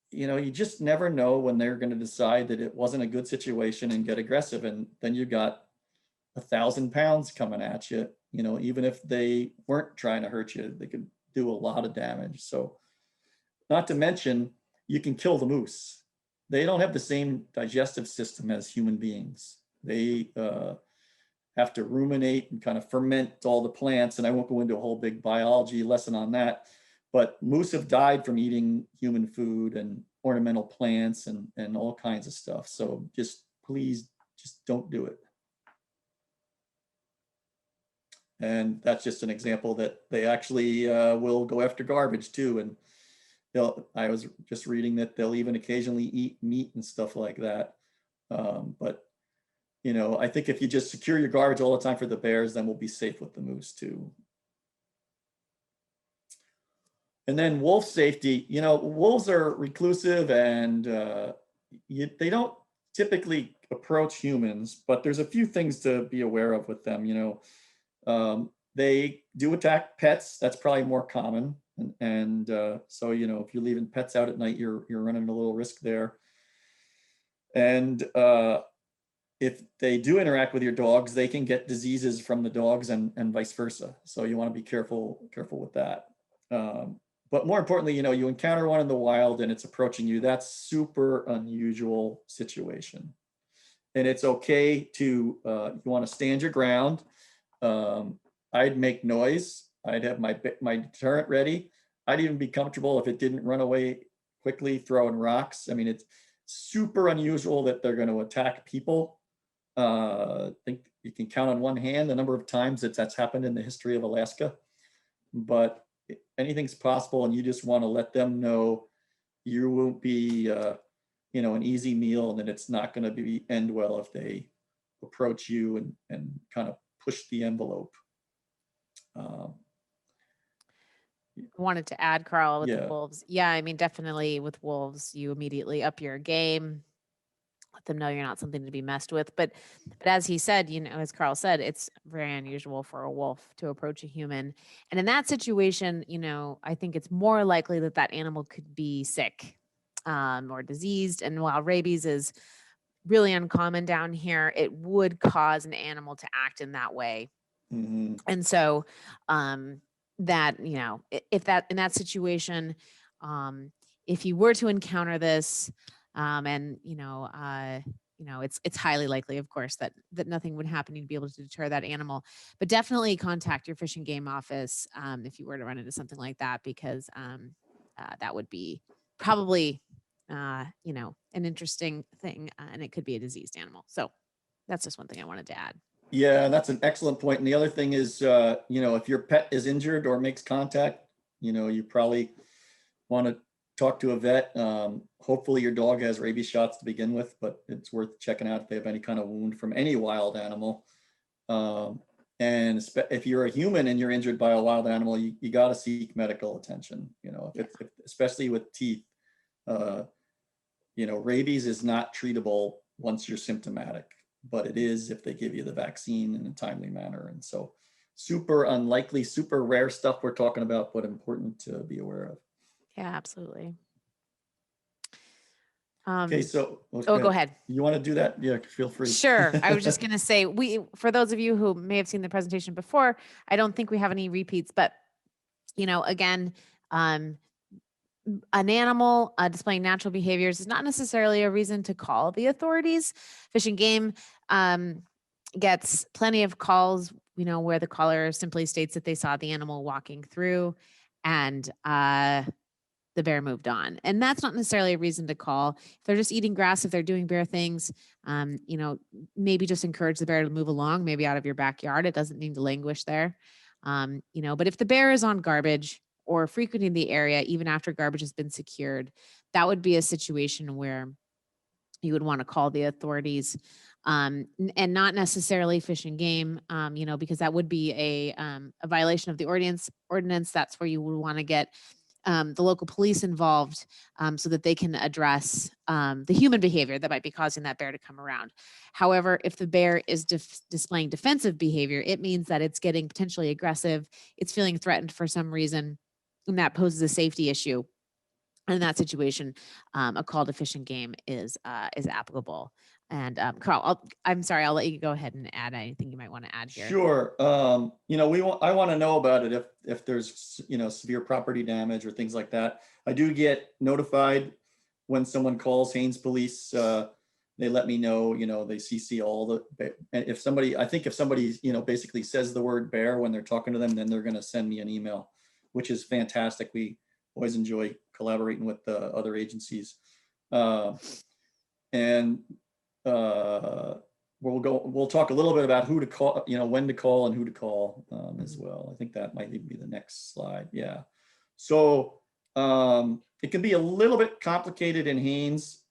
you know, you just never know when they're going to decide that it wasn't a good situation and get aggressive. And then you got 1,000 pounds coming at you, you know, even if they weren't trying to hurt you, they could do a lot of damage. So not to mention, you can kill the moose. They don't have the same digestive system as human beings. They have to ruminate and kind of ferment all the plants. And I won't go into a whole big biology lesson on that, but moose have died from eating human food and ornamental plants and all kinds of stuff. So just please, just don't do it. And that's just an example that they actually will go after garbage too. And I was just reading that they'll even occasionally eat meat and stuff like that. But you know, I think if you just secure your garbage all the time for the bears, then we'll be safe with the moose too. And then wolf safety, you know, wolves are reclusive and they don't typically approach humans, but there's a few things to be aware of with them. You know, they do attack pets. That's probably more common. And so, you know, if you're leaving pets out at night, you're running a little risk there. And if they do interact with your dogs, they can get diseases from the dogs and vice versa. So you want to be careful with that. But more importantly, you know, you encounter one in the wild and it's approaching you. That's super unusual situation. And it's okay to, you want to stand your ground. I'd make noise. I'd have my deterrent ready. I'd even be comfortable if it didn't run away quickly throwing rocks. I mean, it's super unusual that they're going to attack people. I think you can count on one hand the number of times that that's happened in the history of Alaska, but anything's possible, and you just want to let them know you won't be, an easy meal, and that it's not going to end well if they approach you and kind of push the envelope. Um, I wanted to add, Carl, with the yeah, wolves. Yeah, I mean, definitely with wolves, you immediately up your game, let them know you're not something to be messed with. But as he said, as Carl said, it's very unusual for a wolf to approach a human. And in that situation, I think it's more likely that that animal could be sick, or diseased. And while rabies is really uncommon down here, it would cause an animal to act in that way. mhm. And so, that, if that in that situation, if you were to encounter this, and it's highly likely, of course, that nothing would happen. You'd be able to deter that animal, but definitely contact your Fish and Game office, if you were to run into something like that, because that would be probably, an interesting thing, and it could be a diseased animal. So that's just one thing I wanted to add. Yeah, that's an excellent point. And the other thing is, if your pet is injured or makes contact, you probably want to talk to a vet. Hopefully your dog has rabies shots to begin with, but it's worth checking out if they have any kind of wound from any wild animal. And if you're a human and you're injured by a wild animal, you got to seek medical attention. Especially with teeth. Rabies is not treatable once you're symptomatic, but it is if they give you the vaccine in a timely manner. And so super unlikely, super rare stuff we're talking about, but important to be aware of. Yeah, absolutely. Okay, so Go ahead. You want to do that? Yeah, feel free. Sure. I was just going to say, for those of you who may have seen the presentation before, I don't think we have any repeats, but again, an animal displaying natural behaviors is not necessarily a reason to call the authorities. Fish and Game gets plenty of calls, where the caller simply states that they saw the animal walking through, and the bear moved on. And that's not necessarily a reason to call. If they're just eating grass, if they're doing bear things, maybe just encourage the bear to move along, maybe out of your backyard. It doesn't need to languish there. But if the bear is on garbage or frequenting the area, even after garbage has been secured, that would be a situation where you would want to call the authorities, and not necessarily Fish and Game, because that would be a violation of the ordinance. That's where you would want to get the local police involved, so that they can address the human behavior that might be causing that bear to come around. However, if the bear is displaying defensive behavior, it means that it's getting potentially aggressive, it's feeling threatened for some reason, and that poses a safety issue. In that situation, a call to Fish and Game is applicable. And Carl, I'm sorry, I'll let you go ahead and add anything you might want to add here. Sure. I want to know about it if there's, severe property damage or things like that. I do get notified when someone calls Haines Police. They let me know, they CC all the, and if somebody basically says the word bear when they're talking to them, then they're going to send me an email, which is fantastic. We always enjoy collaborating with the other agencies. And we'll talk a little bit about who to call, when to call and who to call, as well. I think that might even be the next slide. Yeah. So it can be a little bit complicated in Haines,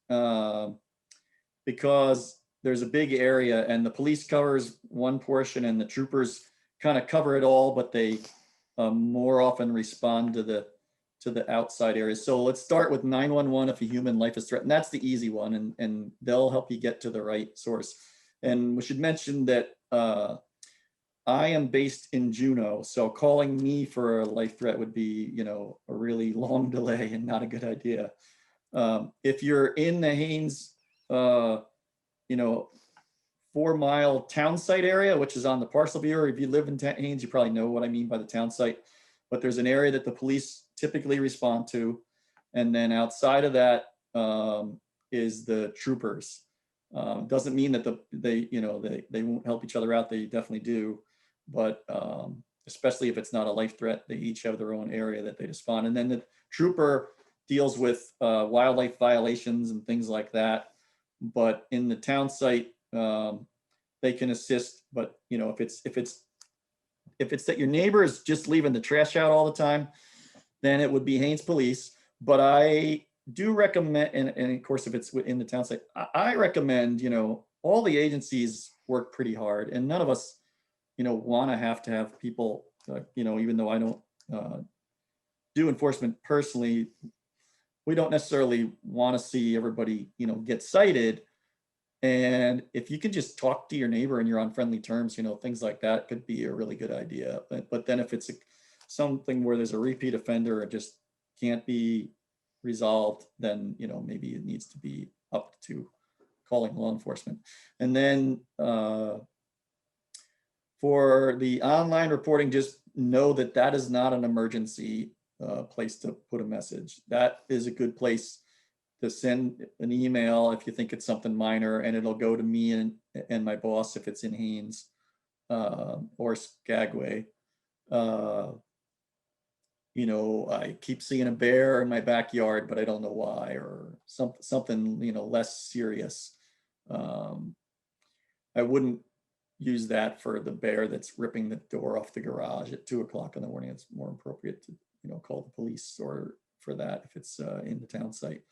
because there's a big area and the police covers one portion and the troopers kind of cover it all, but they more often respond to the outside areas. So let's start with 911 if a human life is threatened. That's the easy one, and they'll help you get to the right source. And we should mention that I am based in Juneau, so calling me for a life threat would be, a really long delay and not a good idea. If you're in the Haines, 4-mile town site area, which is on the parcel viewer, if you live in Haines, you probably know what I mean by the town site. But there's an area that the police typically respond to, and then outside of that is the troopers. Doesn't mean that they won't help each other out. They definitely do, but especially if it's not a life threat. They each have their own area that they respond. And then the trooper deals with wildlife violations and things like that. But in the town site, they can assist. But you know, if it's that your neighbor is just leaving the trash out all the time, then it would be Haines Police. But I do recommend, and of course, if it's within the town site, I recommend, you know, all the agencies work pretty hard, and none of us, you know, want to have people, you know, even though I don't do enforcement personally, we don't necessarily want to see everybody, you know, get cited. And if you can just talk to your neighbor and you're on friendly terms, you know, things like that could be a really good idea. But then if it's something where there's a repeat offender, it just can't be resolved, then, you know, maybe it needs to be up to calling law enforcement. And then for the online reporting, just know that that is not an emergency place to put a message. That is a good place to send an email if you think it's something minor, and it'll go to me and my boss if it's in Haines or Skagway. You know, I keep seeing a bear in my backyard, but I don't know why, or something, you know, less serious. I wouldn't use that for the bear that's ripping the door off the garage at 2 o'clock in the morning. It's more appropriate to, you know, call the police or for that if it's in the town site.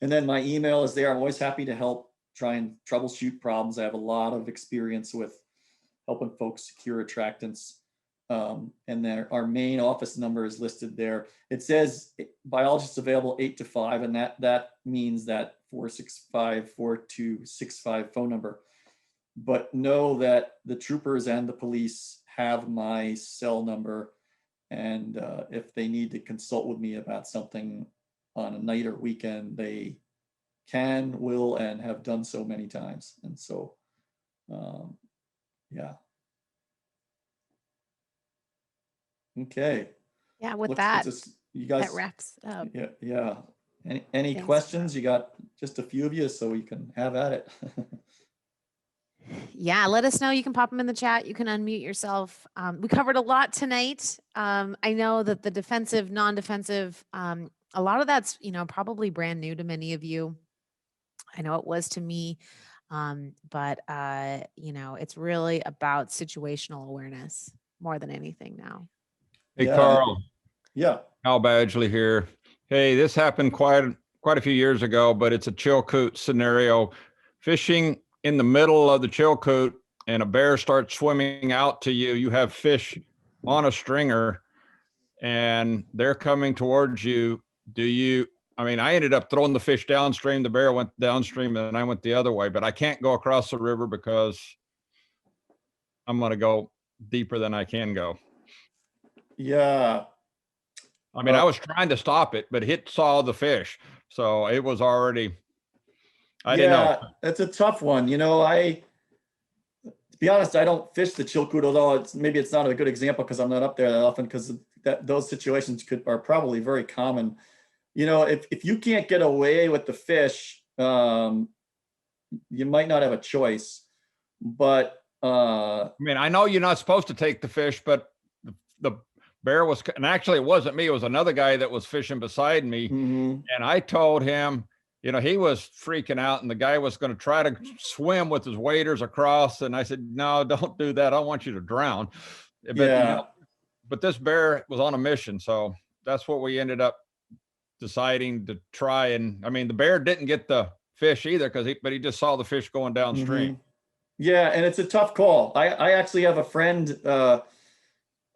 And then my email is there. I'm always happy to help try and troubleshoot problems. I have a lot of experience with helping folks secure attractants. And there, our main office number is listed there. It says biologists available 8 to 5, and that means that 465-4265 phone number. But know that the troopers and the police have my cell number, and if they need to consult with me about something on a night or weekend, they can, will, and have done so many times. And so, yeah. Okay. Yeah, with What's that, this, you guys? that wraps up. Yeah, yeah. Any Thanks. questions? You got just a few of you, so you can have at it. Yeah, let us know. You can pop them in the chat. You can unmute yourself. We covered a lot tonight. I know that the defensive, non-defensive, a lot of that's, you know, probably brand new to many of you. I know it was to me, but you know, it's really about situational awareness more than anything now. Hey, Yeah. Carl. Yeah. Al Badgley here. Hey, this happened quite a few years ago, but it's a Chilkoot scenario. Fishing in the middle of the Chilkoot and a bear starts swimming out to you. You have fish on a stringer and they're coming towards you. I mean, I ended up throwing the fish downstream. The bear went downstream and I went the other way, but I can't go across the river because I'm going to go deeper than I can go. Yeah. I mean, I was trying to stop it, but it saw the fish. So it was already, I didn't know. That's a tough one. You know, to be honest, I don't fish the Chilkoot, although maybe it's not a good example because I'm not up there that often, because those situations are probably very common. You know, if you can't get away with the fish, you might not have a choice. But I mean, I know you're not supposed to take the fish, but the bear was, and actually it wasn't me, it was another guy that was fishing beside me. mm-hmm. And I told him, you know, he was freaking out and the guy was going to try to swim with his waders across. And I said, no, don't do that. I want you to drown. But, Yeah. you know, but this bear was on a mission. So that's what we ended up deciding to try. And I mean, the bear didn't get the fish either but he just saw the fish going downstream. Mm-hmm. Yeah. And it's a tough call. I actually have a friend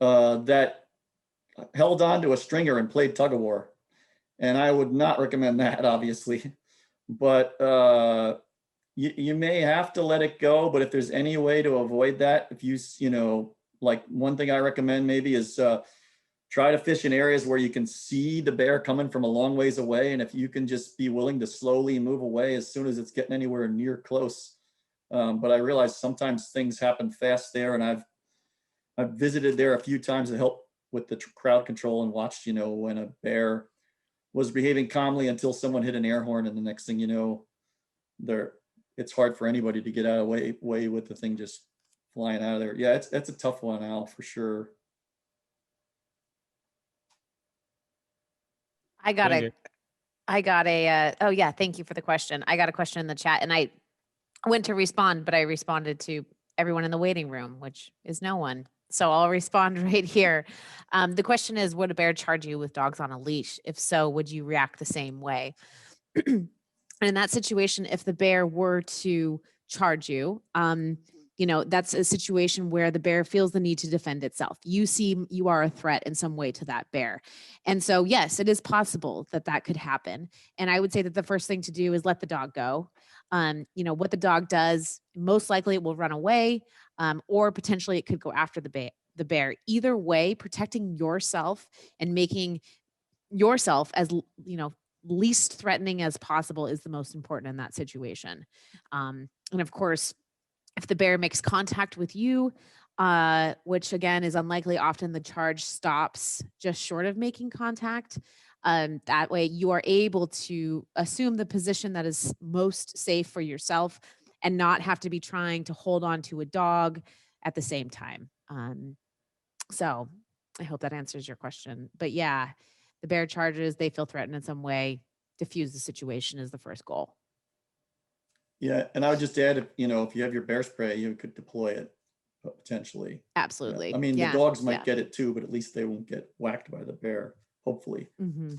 that held on to a stringer and played tug of war. And I would not recommend that, obviously. But you may have to let it go. But if there's any way to avoid that, if you know, like one thing I recommend maybe is try to fish in areas where you can see the bear coming from a long ways away. And if you can just be willing to slowly move away as soon as it's getting anywhere near close. But I realize sometimes things happen fast there. And I've visited there a few times to help with the crowd control and watched, you know, when a bear was behaving calmly until someone hit an air horn. And the next thing you know, it's hard for anybody to get out of way with the thing just flying out of there. Yeah, it's a tough one, Al, for sure. I got Thank a, you. oh yeah, thank you for the question. I got a question in the chat and I went to respond, but I responded to everyone in the waiting room, which is no one. So I'll respond right here. The question is, would a bear charge you with dogs on a leash? If so, would you react the same way? And in that situation, if the bear were to charge you, that's a situation where the bear feels the need to defend itself. You see, you are a threat in some way to that bear. And so, yes, it is possible that that could happen. And I would say that the first thing to do is let the dog go. What the dog does, most likely it will run away, or potentially it could go after the bear. Either way, protecting yourself and making yourself as least threatening as possible is the most important in that situation. And of course, if the bear makes contact with you, which again is unlikely, often the charge stops just short of making contact. That way you are able to assume the position that is most safe for yourself and not have to be trying to hold on to a dog at the same time. So I hope that answers your question. But yeah, the bear charges, they feel threatened in some way. Diffuse the situation is the first goal. Yeah, and I would just add, if you have your bear spray, you could deploy it potentially. Absolutely. I mean, yeah. the dogs might yeah. get it too, but at least they won't get whacked by the bear, hopefully. Mm-hmm.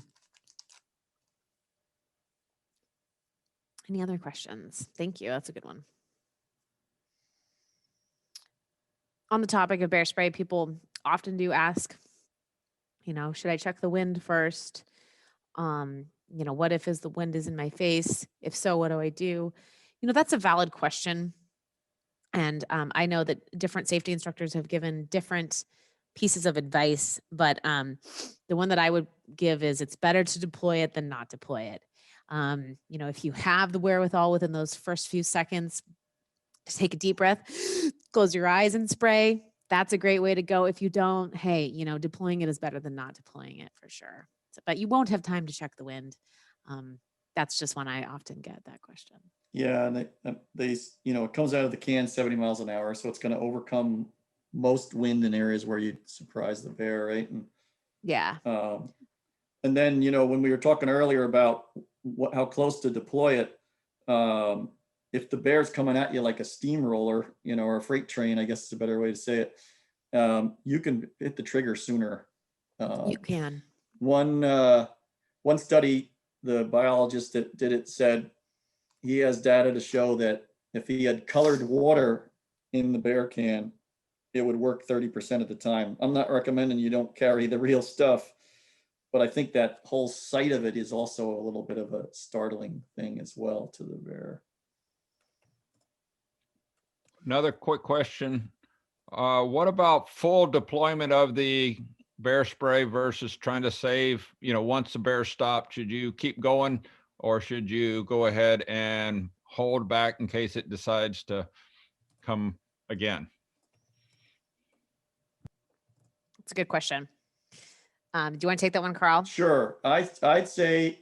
Any other questions? Thank you. That's a good one. On the topic of bear spray, people often do ask, should I check the wind first? What if the wind is in my face? If so, what do I do? That's a valid question. And I know that different safety instructors have given different pieces of advice, but the one that I would give is it's better to deploy it than not deploy it. If you have the wherewithal within those first few seconds, just take a deep breath, close your eyes and spray. That's a great way to go. If you don't, hey, deploying it is better than not deploying it for sure. But you won't have time to check the wind. That's just one I often get that question. Yeah, and they it comes out of the can 70 miles an hour, so it's going to overcome most wind in areas where you surprise the bear, right? And yeah. And then when we were talking earlier about how close to deploy it, if the bear's coming at you like a steamroller, or a freight train, I guess is a better way to say it, you can hit the trigger sooner. You can. One study, the biologist that did it said he has data to show that if he had colored water in the bear can, it would work 30% of the time. I'm not recommending you don't carry the real stuff, but I think that whole sight of it is also a little bit of a startling thing as well to the bear. Another quick question. What about full deployment of the bear spray versus trying to save, once the bear stopped, should you keep going or should you go ahead and hold back in case it decides to come again? That's a good question. Do you want to take that one, Carl? Sure. I'd say,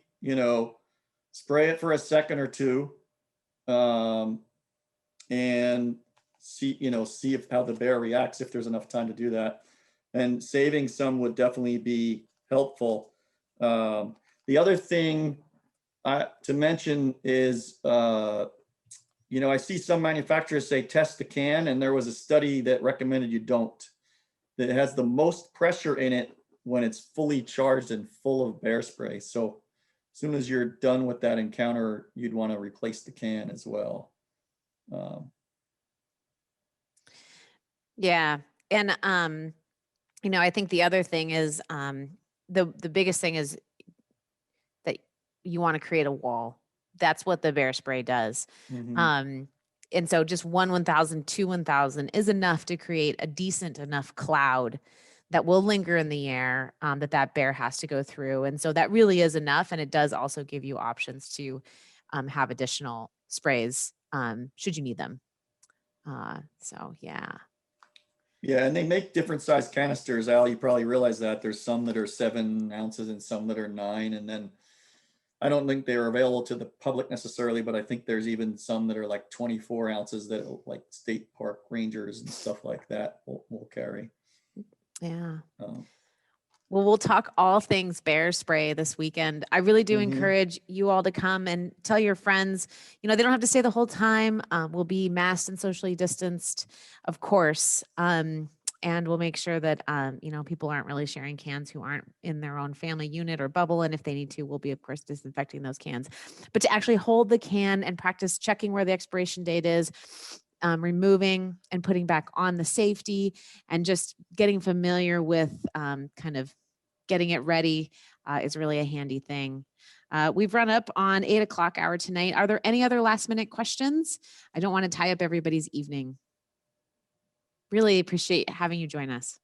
spray it for a second or two, and see how the bear reacts, if there's enough time to do that. And saving some would definitely be helpful. The other thing to mention is, I see some manufacturers say test the can, and there was a study that recommended you don't. That it has the most pressure in it when it's fully charged and full of bear spray. So as soon as you're done with that encounter, you'd want to replace the can as well. Yeah. And, I think the other thing is the biggest thing is that you want to create a wall. That's what the bear spray does. Mm-hmm. And so just 1,000, 1,000 is enough to create a decent enough cloud that will linger in the air that bear has to go through. And so that really is enough. And it does also give you options to have additional sprays should you need them. So, yeah. Yeah, and they make different size canisters, Al. You probably realize that. There's some that are 7 ounces and some that are 9. And then I don't think they're available to the public necessarily, but I think there's even some that are like 24 ounces that like state park rangers and stuff like that will carry. Yeah. Well, we'll talk all things bear spray this weekend. I really do Mhm. encourage you all to come and tell your friends. They don't have to stay the whole time. We'll be masked and socially distanced, of course. And we'll make sure that, people aren't really sharing cans who aren't in their own family unit or bubble. And if they need to, we'll be, of course, disinfecting those cans. But to actually hold the can and practice checking where the expiration date is, removing and putting back on the safety, and just getting familiar with kind of getting it ready is really a handy thing. We've run up on 8 o'clock hour tonight. Are there any other last minute questions? I don't want to tie up everybody's evening. Really appreciate having you join us.